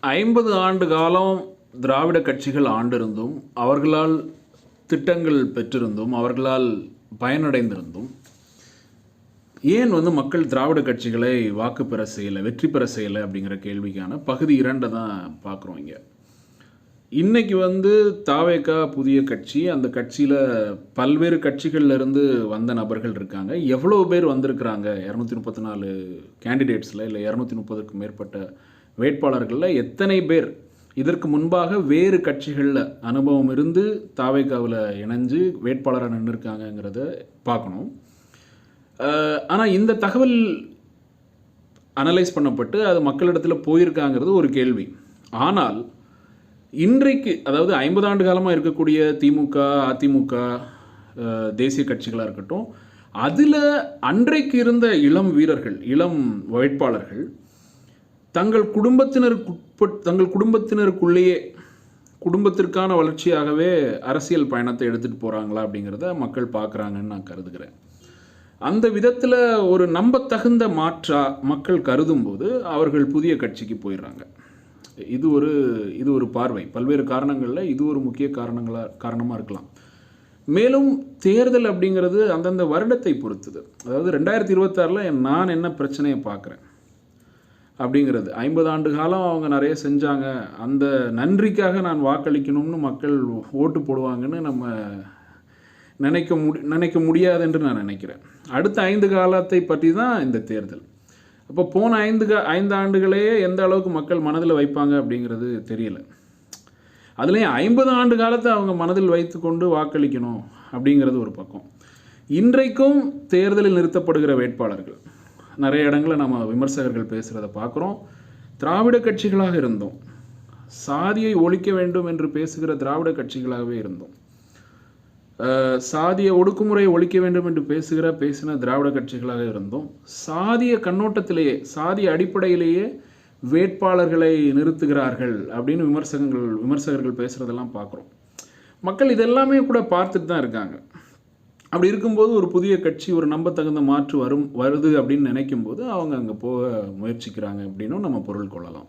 50 ஆண்டு காலம் திராவிட கட்சிகள் ஆண்டிருந்தும், அவர்களால் திட்டங்கள் பெற்றிருந்தும், அவர்களால் பயனடைந்திருந்தும், ஏன் மக்கள் திராவிட கட்சிகளை வாக்கு பெற செய்யலை, வெற்றி பெற செய்யலை அப்படிங்கிற கேள்விக்கான பகுதி 2 தான் பார்க்குறோம் இங்கே. இன்னைக்கு தாவேகா புதிய கட்சி. அந்த கட்சியில் பல்வேறு கட்சிகள்லேருந்து வந்த நபர்கள் இருக்காங்க. எவ்வளோ பேர் வந்திருக்கிறாங்க? 234 கேண்டிடேட்ஸில் இல்லை 230க்கும் மேற்பட்ட வேட்பாளர்களில் எத்தனை பேர் இதற்கு முன்பாக வேறு கட்சிகளில் அனுபவம் இருந்து தாவேகாவில் இணைஞ்சு வேட்பாளராக நின்றுருக்காங்கங்கிறத பார்க்கணும். ஆனால் இந்த தகவல் அனலைஸ் பண்ணப்பட்டு அது மக்களிடத்தில் போயிருக்காங்கிறது ஒரு கேள்வி. ஆனால் இன்றைக்கு, அதாவது 50 ஆண்டு காலமாக இருக்கக்கூடிய திமுக, அதிமுக, தேசிய கட்சிகளாக இருக்கட்டும், அதில் அன்றைக்கு இருந்த இளம் வீரர்கள், இளம் வேட்பாளர்கள் தங்கள் குடும்பத்தினருக்குள்ளேயே குடும்பத்திற்கான வளர்ச்சியாகவே அரசியல் பயணத்தை எடுத்துகிட்டு போகிறாங்களா அப்படிங்கிறத மக்கள் பார்க்குறாங்கன்னு நான் கருதுகிறேன். அந்த விதத்தில் ஒரு நம்பத்தகுந்த மாற்றா மக்கள் கருதும்போது அவர்கள் புதிய கட்சிக்கு போயிடுறாங்க. இது ஒரு பார்வை. பல்வேறு காரணங்களில் இது ஒரு முக்கிய காரணமாக இருக்கலாம். மேலும் தேர்தல் அப்படிங்கிறது அந்தந்த வருடத்தை பொறுத்தது. அதாவது 2026 நான் என்ன பிரச்சனையை பார்க்குறேன் அப்படிங்கிறது, 50 ஆண்டு காலம் அவங்க நிறைய செஞ்சாங்க, அந்த நன்றிக்காக நான் வாக்களிக்கணும்னு மக்கள் ஓட்டு போடுவாங்கன்னு நம்ம நினைக்க முடியாது என்று நான் நினைக்கிறேன். அடுத்த 5 காலத்தை பற்றி தான் இந்த தேர்தல். அப்போ போன 5 ஆண்டுகளையே எந்த அளவுக்கு மக்கள் மனதில் வைப்பாங்க அப்படிங்கிறது தெரியல. அதுலேயும் 50 ஆண்டு காலத்தை அவங்க மனதில் வைத்து கொண்டு வாக்களிக்கணும் அப்படிங்கிறது ஒரு பக்கம். இன்றைக்கும் தேர்தலில் நிறுத்தப்படுகிற வேட்பாளர்கள் நிறைய இடங்களில் நம்ம விமர்சகர்கள் பேசுகிறத பார்க்குறோம். திராவிட கட்சிகளாக இருந்தோம், சாதியை ஒழிக்க வேண்டும் என்று பேசுகிற திராவிட கட்சிகளாகவே இருந்தோம், சாதிய ஒடுக்குமுறையை ஒழிக்க வேண்டும் என்று பேசின திராவிட கட்சிகளாக இருந்தோம். சாதிய கண்ணோட்டத்திலேயே, சாதிய அடிப்படையிலேயே வேட்பாளர்களை நிறுத்துகிறார்கள் அப்படின்னு விமர்சகர்கள் பேசுகிறதெல்லாம் பார்க்குறோம். மக்கள் இதெல்லாமே கூட பார்த்துட்டு தான் இருக்காங்க. அப்படி இருக்கும்போது ஒரு புதிய கட்சி, ஒரு நம்பத்தகுந்த மாற்று வருது அப்படின்னு நினைக்கும் போது அவங்க அங்கே போக முயற்சிக்கிறாங்க அப்படின்னும் நம்ம பொருள் கொள்ளலாம்.